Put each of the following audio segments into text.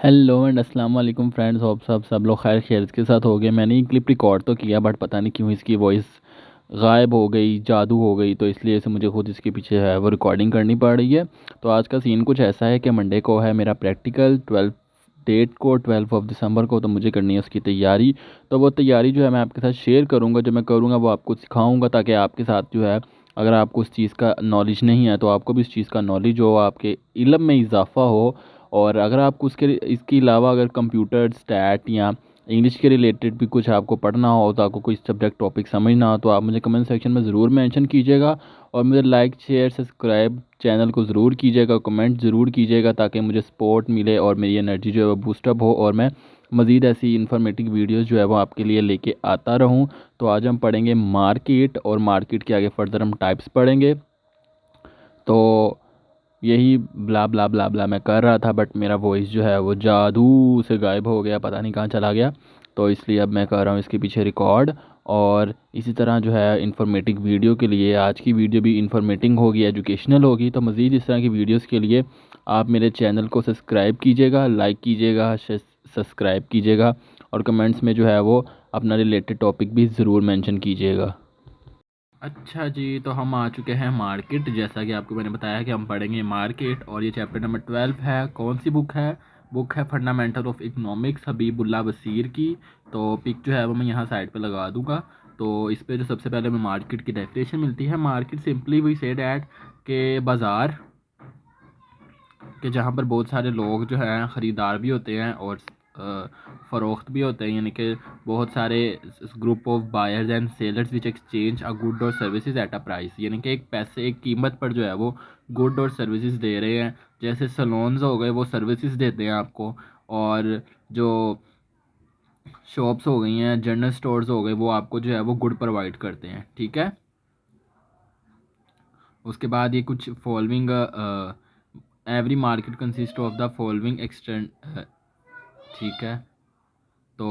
Hello and अस्सलाम वालेकुम friends. Hope सब लोग खैर खैरियत के साथ हो गए। मैंने ये क्लिप रिकॉर्ड तो किया बट पता नहीं क्यों इसकी वॉइस गायब हो गई, जादू हो गई, तो इसलिए से मुझे खुद इसके पीछे है वो रिकॉर्डिंग करनी पड़ रही है। तो आज का सीन कुछ ऐसा है कि मंडे को है मेरा प्रैक्टिकल 12 डेट को 12 दिसंबर को, तो मुझे करनी है उसकी तैयारी। तो वो तैयारी जो है मैं आपके साथ शेयर करूँगा, जो मैं करूँगा वो आपको सिखाऊँगा, ताकि आपके साथ जो है अगर आपको उस चीज़ का नॉलेज नहीं है तो आपको भी उस चीज़ का नॉलेज हो, आपके इल्म में इजाफ़ा हो। और अगर आपको इसके अलावा अगर कंप्यूटर स्टैट या इंग्लिश के रिलेटेड भी कुछ आपको पढ़ना हो, तो आपको कोई सब्जेक्ट टॉपिक समझना हो, तो आप मुझे कमेंट सेक्शन में ज़रूर मेंशन कीजिएगा। और मुझे लाइक शेयर सब्सक्राइब चैनल को ज़रूर कीजिएगा, कमेंट ज़रूर कीजिएगा, ताकि मुझे सपोर्ट मिले और मेरी एनर्जी जो है वो बूस्टअप हो और मैं मज़ीद ऐसी इन्फॉर्मेटिव वीडियोज़ जो है वो आपके लिए लेके आता रहूँ। तो आज हम पढ़ेंगे मार्केट, और मार्केट के आगे फर्दर हम टाइप्स पढ़ेंगे। तो यही ब्ला ब्ला ब्ला ब्ला मैं कर रहा था, बट मेरा वॉइस जो है वो जादू से गायब हो गया, पता नहीं कहाँ चला गया। तो इसलिए अब मैं कर रहा हूँ इसके पीछे रिकॉर्ड। और इसी तरह जो है इन्फॉर्मेटिव वीडियो के लिए, आज की वीडियो भी इन्फॉर्मेटिव होगी, एजुकेशनल होगी। तो मज़ीद इस तरह की वीडियोज़ के लिए आप मेरे चैनल को सब्सक्राइब कीजिएगा, लाइक कीजिएगा, सब्सक्राइब कीजिएगा, और कमेंट्स में जो है वो अपना रिलेटेड टॉपिक भी ज़रूर मेंशन कीजिएगा। अच्छा जी, तो हम आ चुके हैं मार्केट। जैसा कि आपको मैंने बताया कि हम पढ़ेंगे मार्केट, और ये चैप्टर नंबर 12 है। कौन सी बुक है? बुक है फंडामेंटल ऑफ इकोनॉमिक्स, हबीबुल्ला बसीर की। तो पिक जो है वो मैं यहाँ साइड पे लगा दूंगा। तो इस पे जो सबसे पहले हमें मार्केट की डेफिनेशन मिलती है। Market simply we said at के बाज़ार कि जहाँ पर बहुत सारे लोग जो हैं ख़रीदार भी होते हैं और फ़रोख्त भी होते हैं, यानी कि बहुत सारे group of buyers and sellers which exchange a good और सर्विसेज एट अ प्राइस, यानी कि एक पैसे एक कीमत पर जो है वो गुड और सर्विसेज दे रहे हैं। जैसे सलोन्स हो गए वो सर्विसेज देते हैं आपको, और जो शॉप्स हो गई हैं, जनरल स्टोर्स हो गए, वो आपको जो है वो गुड प्रोवाइड करते हैं। ठीक है। उसके बाद ये कुछ following every market consist of the following extend. ठीक है। तो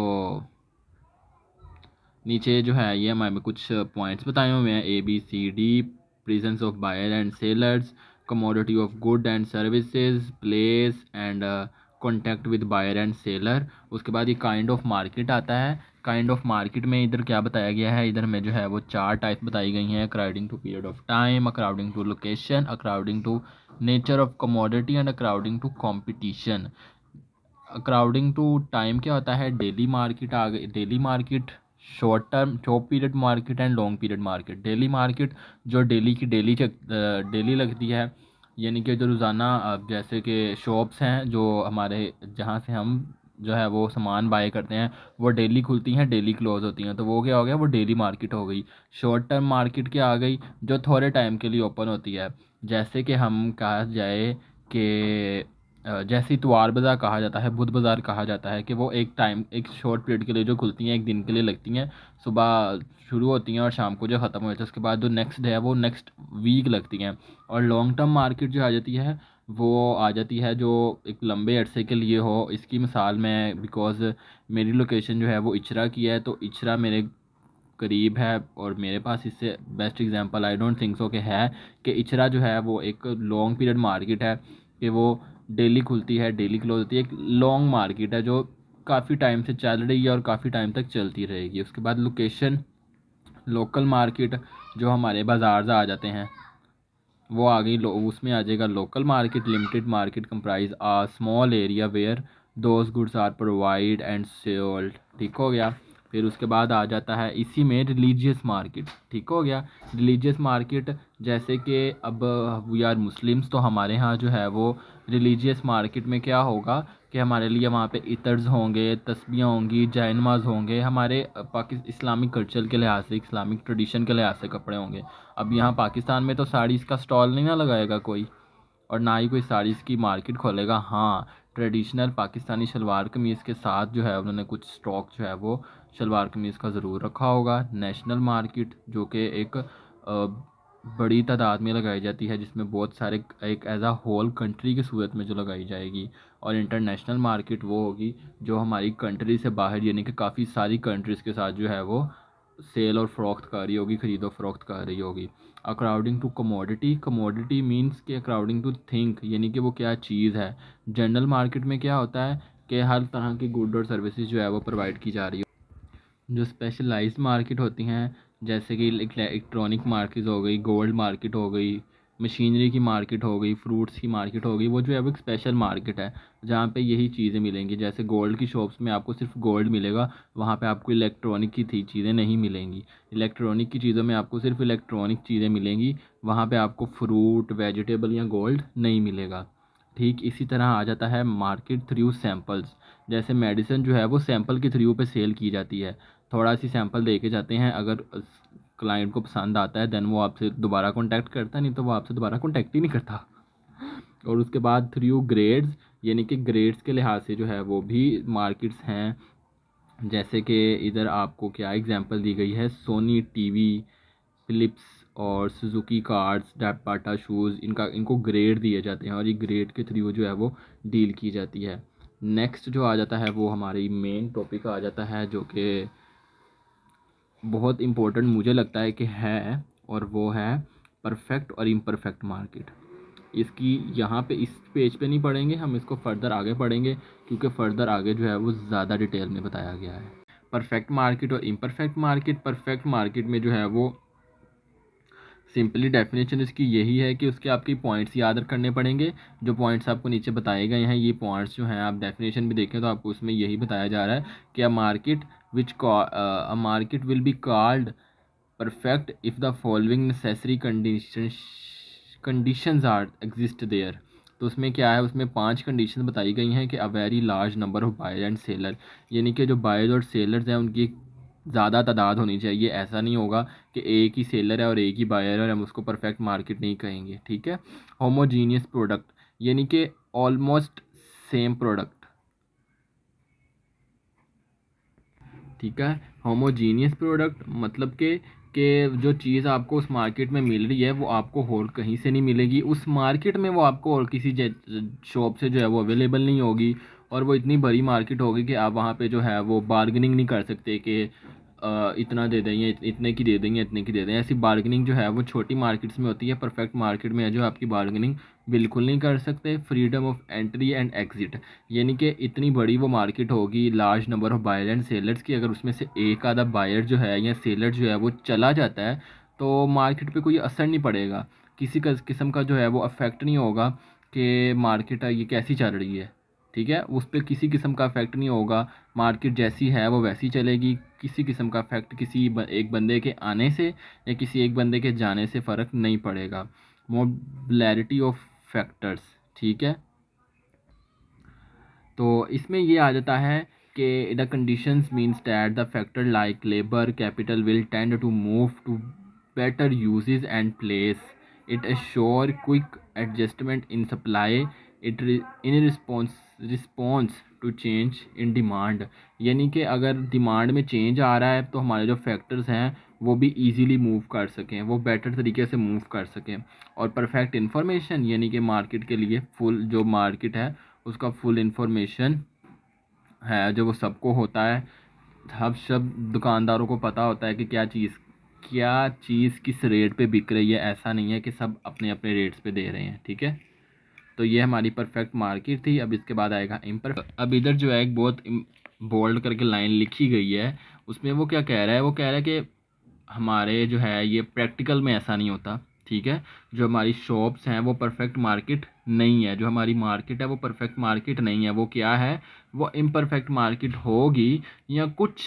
नीचे जो है ये हमारे कुछ पॉइंट्स बताए हुए हैं, ABCD, presence of buyer and sellers, commodity of good and services, place and contact with buyer and seller. उसके बाद ये काइंड ऑफ मार्केट आता है। काइंड ऑफ मार्केट में इधर क्या बताया गया है, इधर में जो है वो 4 टाइप बताई गई हैं, according to period of time, according to location, according to nature of commodity and according to competition. According to time क्या होता है, डेली मार्केट आ गई। Daily market, short period market and long period market. Daily market जो daily की daily लगती है, यानी कि जो रोज़ाना जैसे कि शॉप्स हैं जो हमारे, जहाँ से हम जो है वो सामान बाय करते हैं, वो डेली खुलती हैं, डेली क्लोज होती हैं, तो वो क्या हो गया, वो डेली मार्केट हो गई। शॉर्ट टर्म मार्केट क्या आ गई, जो थोड़े टाइम के लिए ओपन होती है। जैसे कि हम कहा जाए कि जैसे इतवार बाज़ार कहा जाता है, बुध बाज़ार कहा जाता है, कि वो एक टाइम एक शॉर्ट पीरियड के लिए जो खुलती हैं, एक दिन के लिए लगती हैं। सुबह शुरू होती हैं और शाम को जो ख़त्म हो जाती है, उसके बाद जो नेक्स्ट डे है वो नेक्स्ट वीक लगती हैं। और लॉन्ग टर्म मार्केट जो आ जाती है, वो आ जाती है जो एक लंबे अरसे के लिए हो। इसकी मिसाल मैं, बिकॉज़ मेरी लोकेशन जो है वो इचरा की है, तो इचरा मेरे करीब है, और मेरे पास इससे best example I don't think so कि है, कि इचरा जो है वो एक लॉन्ग पीरियड मार्केट है, कि वो डेली खुलती है, डेली क्लोज होती है। एक लॉन्ग मार्केट है जो काफ़ी टाइम से चल रही है और काफ़ी टाइम तक चलती रहेगी। उसके बाद लोकेशन, लोकल मार्केट, जो हमारे बाज़ार आ जाते हैं वो आ गई। उसमें आ जाएगा local market. Limited market comprise a small area where those goods are provide and sold. ठीक हो गया। फिर उसके बाद आ जाता है इसी में रिलीजियस मार्केट। ठीक हो गया। रिलीजियस मार्केट, जैसे कि अब वी आर मुस्लिम्स, तो हमारे यहाँ जो है वो रिलीजियस मार्केट में क्या होगा कि हमारे लिए वहाँ पे इतर्स होंगे, तस्बीहां होंगी, जय नमाज होंगे, हमारे इस्लामिक कल्चर के लिहाज से, इस्लामिक ट्रेडिशन के लिहाज से कपड़े होंगे। अब यहाँ पाकिस्तान में तो साड़ीज़ का स्टॉल नहीं ना लगाएगा कोई, और ना ही कोई साड़ीज़ की मार्केट खोलेगा। हाँ, ट्रेडिशनल पाकिस्तानी शलवार कमीज़ के साथ जो है उन्होंने कुछ स्टॉक जो है वो शलवार कमीज़ का ज़रूर रखा होगा। नेशनल मार्केट जो कि एक बड़ी तादाद में लगाई जाती है, जिसमें बहुत सारे, एक एज आ होल कंट्री की सूरत में जो लगाई जाएगी। और इंटरनेशनल मार्केट वो होगी जो हमारी कंट्री से बाहर, यानी कि काफ़ी सारी कंट्रीज़ के साथ जो है वो सेल और फ़रोख्त कर रही होगी, ख़रीदो फ़रोख्त कर रही होगी। According to commodity, commodity means के अकॉर्डिंग टू थिंक, यानी कि वो क्या चीज़ है। जनरल मार्केट में क्या होता है कि हर तरह की गुड और सर्विसेज जो है वो प्रोवाइड की जा रही है। जो स्पेशलाइज्ड मार्केट होती हैं, जैसे कि इलेक्ट्रॉनिक मार्केट हो गई, गोल्ड मार्केट हो गई, मशीनरी की मार्केट हो गई, फ्रूट्स की मार्केट हो गई, वो जो है वो एक स्पेशल मार्केट है जहाँ पे यही चीज़ें मिलेंगी। जैसे गोल्ड की शॉप्स में आपको सिर्फ गोल्ड मिलेगा, वहाँ पे आपको इलेक्ट्रॉनिक की थी चीज़ें नहीं मिलेंगी। इलेक्ट्रॉनिक की चीज़ों में आपको सिर्फ इलेक्ट्रॉनिक चीज़ें मिलेंगी, वहाँ पे आपको फ्रूट, वेजिटेबल या गोल्ड नहीं मिलेगा। ठीक इसी तरह आ जाता है मार्केट थ्रू सैम्पल्स। जैसे मेडिसिन जो है वो सैंपल के थ्रू पे सेल की जाती है। थोड़ा सी सैंपल दे के जाते हैं, अगर क्लाइंट को पसंद आता है देन वो आपसे दोबारा कांटेक्ट करता है, नहीं तो वो आपसे दोबारा कांटेक्ट ही नहीं करता। और उसके बाद थ्रू ग्रेड्स, यानी कि ग्रेड्स के लिहाज से जो है वो भी मार्केट्स हैं। जैसे कि इधर आपको क्या एग्जांपल दी गई है, सोनी टीवी, फिलिप्स और सुजुकी कार्स, बाटा शूज़, इनको ग्रेड दिए जाते हैं और ये ग्रेड के थ्रू जो है वो डील की जाती है। नेक्स्ट जो आ जाता है वो हमारी मेन टॉपिक आ जाता है, जो कि बहुत इम्पोर्टेंट मुझे लगता है कि है, और वो है परफेक्ट और इम्परफेक्ट मार्केट। इसकी यहाँ पे इस पेज पे नहीं पढ़ेंगे हम, इसको फर्दर आगे पढ़ेंगे, क्योंकि फर्दर आगे जो है वो ज़्यादा डिटेल में बताया गया है। परफेक्ट मार्केट और इम्परफेक्ट मार्केट। परफेक्ट मार्केट में जो है वो सिंपली डेफिनेशन इसकी यही है कि उसके आपकी पॉइंट्स याद करने पड़ेंगे। जो पॉइंट्स आपको नीचे बताए गए हैं, ये पॉइंट्स जो हैं आप डेफिनेशन भी देखें तो आपको उसमें यही बताया जा रहा है कि a market will be called perfect if the following necessary conditions are exist there. तो उसमें क्या है, उसमें 5 कंडीशन बताई गई हैं कि a very large number of buyer and seller, यानी कि जो बायर्स और सेलर्स हैं उनकी ज़्यादा तादाद होनी चाहिए। ऐसा नहीं होगा कि एक ही सेलर है और एक ही बायर है और हम उसको परफेक्ट मार्केट नहीं कहेंगे। ठीक है। होमोजीनियस प्रोडक्ट, यानी कि ऑलमोस्ट सेम प्रोडक्ट। ठीक है। होमोजीनियस प्रोडक्ट मतलब कि जो चीज़ आपको उस मार्केट में मिल रही है वो आपको और कहीं से नहीं मिलेगी, उस मार्केट में वो आपको और किसी शॉप से जो है वो अवेलेबल नहीं होगी। और वो इतनी बड़ी मार्केट होगी कि आप वहाँ पे जो है वो बार्गेनिंग नहीं कर सकते कि इतना दे देंगे, इतने की दे देंगे, इतने की दे देंगे। ऐसी बार्गेनिंग जो है वो छोटी मार्केट्स में होती है। परफेक्ट मार्केट में है जो आपकी बार्गेनिंग बिल्कुल नहीं कर सकते। Freedom of entry and exit, यानी कि इतनी बड़ी वो मार्केट होगी, large number of buyer and sellers की, अगर उसमें से एक आधा बायर जो है या सेलर जो है वो चला जाता है तो मार्केट पे कोई असर नहीं पड़ेगा, किसी का किस्म का जो है वो अफेक्ट नहीं होगा कि मार्केट ये कैसी चल रही है। ठीक है, उस पर किसी किस्म का इफेक्ट नहीं होगा, मार्केट जैसी है वो वैसी चलेगी। किसी किस्म का इफेक्ट एक बंदे के आने से या किसी एक बंदे के जाने से फ़र्क नहीं पड़ेगा। Mobility of factors. ठीक है। तो इसमें ये आ जाता है कि the conditions means that the factor like labour capital will tend to move to better uses and place. It assure quick adjustment in supply, it in response to change in demand, यानी कि अगर demand में change आ रहा है तो हमारे जो factors हैं वो भी इजीली मूव कर सकें, वो बेटर तरीके से मूव कर सकें। और परफेक्ट इन्फॉर्मेशन, यानी कि मार्केट के लिए फुल जो मार्केट है उसका फुल इंफॉर्मेशन है जो वो सबको होता है। हम सब दुकानदारों को पता होता है कि क्या चीज़ किस रेट पे बिक रही है। ऐसा नहीं है कि सब अपने अपने रेट्स पे दे रहे हैं। ठीक है। तो ये हमारी परफेक्ट मार्केट थी। अब इसके बाद आएगा इम्परफेक्ट। अब इधर जो है एक बहुत बोल्ड करके लाइन लिखी गई है, उसमें वो क्या कह रहा है, वो कह रहा है कि हमारे जो है ये प्रैक्टिकल में ऐसा नहीं होता। ठीक है। जो हमारी शॉप्स हैं वो परफेक्ट मार्केट नहीं है, जो हमारी मार्केट है वो परफेक्ट मार्केट नहीं है। वो क्या है, वो इम्परफेक्ट मार्केट होगी, या कुछ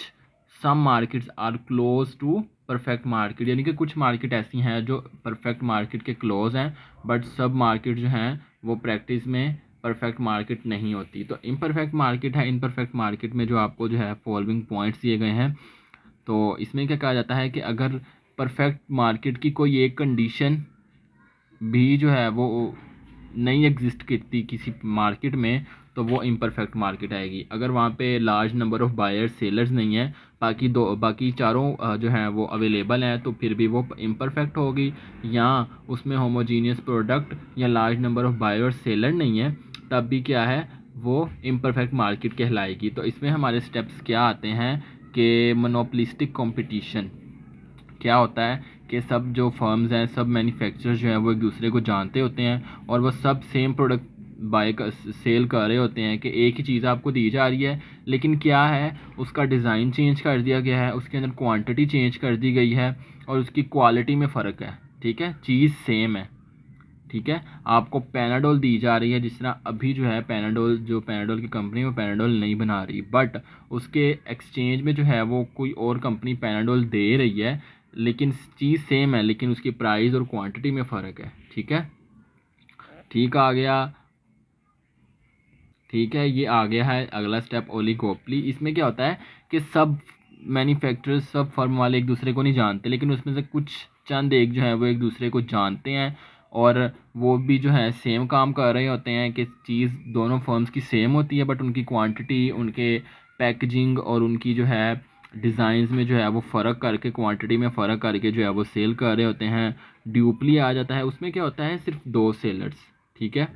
some markets are close to perfect market, यानी कि कुछ मार्केट ऐसी हैं जो परफेक्ट मार्केट के क्लोज हैं, बट सब मार्केट जो हैं वो प्रैक्टिस में परफेक्ट मार्केट नहीं होती। तो इम्परफेक्ट मार्केट है। इम्परफेक्ट मार्केट में जो आपको जो है फॉलोइंग पॉइंट्स दिए गए हैं, तो इसमें क्या कहा जाता है कि अगर परफेक्ट मार्केट की कोई एक कंडीशन भी जो है वो नहीं एग्जिस्ट करती किसी मार्केट में, तो वो इम्परफेक्ट मार्केट आएगी। अगर वहाँ पे large number of buyers sellers नहीं है, बाकी चारों जो हैं वो अवेलेबल हैं, तो फिर भी वो इम्परफेक्ट होगी। या उसमें होमोजीनियस प्रोडक्ट या large number of buyers seller नहीं है, तब भी क्या है, वो इम्परफेक्ट मार्केट कहलाएगी। तो इसमें हमारे स्टेप्स क्या आते हैं कि मोनोपोलिस्टिक कंपटीशन क्या होता है कि सब जो फर्म्स हैं, सब मैन्युफैक्चरर्स जो हैं वो एक दूसरे को जानते होते हैं और वो सब सेम प्रोडक्ट बाय कर सेल कर रहे होते हैं कि एक ही चीज़ आपको दी जा रही है, लेकिन क्या है उसका डिज़ाइन चेंज कर दिया गया है, उसके अंदर क्वांटिटी चेंज कर दी गई है और उसकी क्वालिटी में फ़र्क है। ठीक है, चीज़ सेम है। ठीक है, आपको पैनाडोल दी जा रही है, जिस तरह अभी जो है पैनाडोल, जो पैनाडोल की कंपनी वो पैनाडोल नहीं बना रही, बट उसके एक्सचेंज में जो है वो कोई और कंपनी पैनाडोल दे रही है, लेकिन चीज़ सेम है, लेकिन उसकी प्राइस और क्वांटिटी में फ़र्क है। ठीक है, ठीक आ गया। ठीक है, ये आ गया है अगला स्टेप, ओलिगोपोली। इसमें क्या होता है कि सब मैन्युफैक्चरर्स, सब फर्म वाले एक दूसरे को नहीं जानते, लेकिन उसमें से कुछ चंद एक जो है वो एक दूसरे को जानते हैं, और वो भी जो है सेम काम कर रहे होते हैं कि चीज़ दोनों फर्म्स की सेम होती है, बट उनकी क्वांटिटी, उनके पैकेजिंग और उनकी जो है डिज़ाइंस में जो है वो फ़र्क करके, क्वांटिटी में फ़र्क करके जो है वो सेल कर रहे होते हैं। ड्यूपली आ जाता है, उसमें क्या होता है सिर्फ 2 सेलर्स। ठीक है,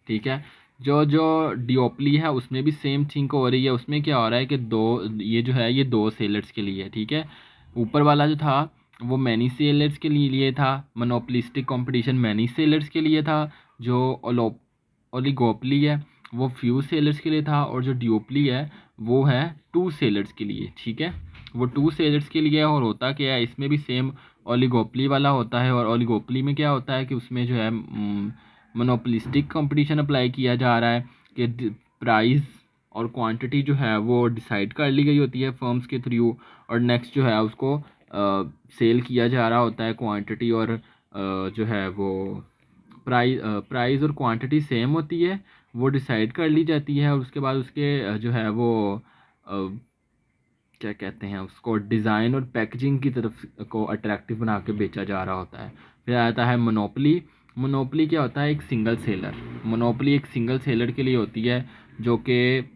ठीक है, जो जो डिओपली है उसमें भी सेम थिंग हो रही है। उसमें क्या हो रहा है कि दो, ये जो है ये 2 सेलर्स के लिए है। ठीक है, ऊपर वाला जो था वो मैनी सेलर्स के लिए था, मोनोपोलिस्टिक कंपटीशन मैनी सेलर्स के लिए था। जो ओलिगोपली है वो फ्यू सेलर्स के लिए था, और जो डिओपली है वो है 2 सेलर्स के लिए। ठीक है, वो 2 सेलर्स के लिए है। और होता क्या है, इसमें भी सेम ओलिगोपली वाला होता है, और ओलिगोपली में क्या होता है कि उसमें जो है मोनोपोलिस्टिक कंपटीशन अप्लाई किया जा रहा है कि प्राइस और क्वांटिटी जो है वो डिसाइड कर ली गई होती है फर्म्स के थ्रू, और नेक्स्ट जो है उसको सेल किया जा रहा होता है। क्वांटिटी और जो है वो प्राइस और क्वांटिटी सेम होती है, वो डिसाइड कर ली जाती है, और उसके बाद उसके जो है वो क्या कहते हैं उसको, डिज़ाइन और पैकेजिंग की तरफ को अट्रैक्टिव बना के बेचा जा रहा होता है। फिर आता है मोनोपोली। मोनोपोली क्या होता है, एक सिंगल सेलर। मोनोपोली एक सिंगल सेलर के लिए होती है, जो कि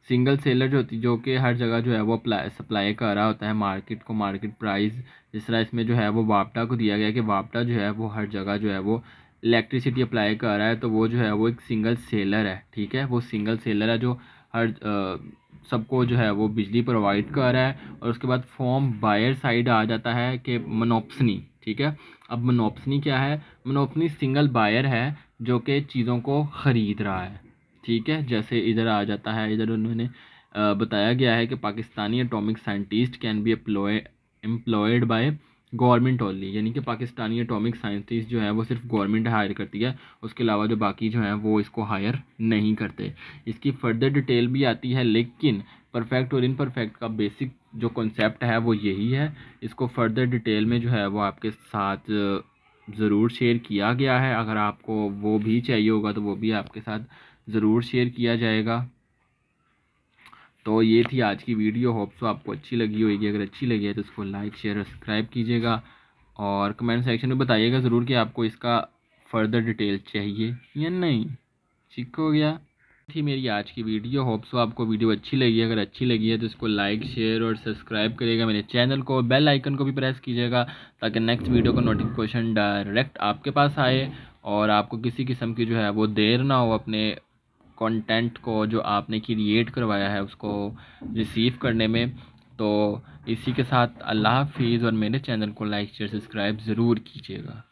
सिंगल सेलर जो होती है, जो कि हर जगह जो है वो सप्लाई कर रहा होता है मार्केट को, मार्केट प्राइस। जिस तरह इसमें जो है वो वापटा को दिया गया कि वापटा जो है वो हर जगह जो है वो इलेक्ट्रिसिटी अप्लाई कर रहा है, तो वो जो है वो एक सिंगल सेलर है। ठीक है, वो सिंगल सेलर है जो हर सबको जो है वो बिजली प्रोवाइड कर रहा है। और उसके बाद फॉर्म बायर साइड आ जाता है कि मोनोप्सनी। ठीक है, अब मोनोप्सनी क्या है, मोनोप्सनी सिंगल बायर है जो कि चीज़ों को ख़रीद रहा है। ठीक है, जैसे इधर आ जाता है, इधर उन्होंने बताया गया है कि Pakistani atomic scientist can be employed by government only, यानी कि पाकिस्तानी एटॉमिक साइंटिस्ट जो है वो सिर्फ गवर्नमेंट हायर करती है, उसके अलावा जो बाकी जो हैं वो इसको हायर नहीं करते। इसकी फर्दर डिटेल भी आती है, लेकिन परफेक्ट और इनपरफेक्ट का बेसिक जो कॉन्सेप्ट है वो यही है। इसको फर्दर डिटेल में जो है वो आपके साथ ज़रूर शेयर किया गया है। अगर आपको वो भी चाहिए होगा तो वो भी आपके साथ ज़रूर शेयर किया जाएगा। तो ये थी आज की वीडियो, होप सो आपको अच्छी लगी होगी। अगर अच्छी लगी है तो इसको लाइक शेयर सब्सक्राइब कीजिएगा, और कमेंट सेक्शन में बताइएगा ज़रूर कि आपको इसका फर्दर डिटेल चाहिए या नहीं। ठीक हो गया, थी मेरी आज की वीडियो। होप सो आपको वीडियो अच्छी लगी है। अगर अच्छी लगी है तो इसको लाइक शेयर और सब्सक्राइब करिएगा मेरे चैनल को, बेल आइकन को भी प्रेस कीजिएगा, ताकि नेक्स्ट वीडियो का नोटिफिकेशन डायरेक्ट आपके पास आए, और आपको किसी किस्म की जो है वो देर ना हो अपने कंटेंट को जो आपने क्रिएट करवाया है उसको रिसीव करने में। तो इसी के साथ अल्लाह हाफिज़, और मेरे चैनल को लाइक शेयर सब्सक्राइब ज़रूर कीजिएगा।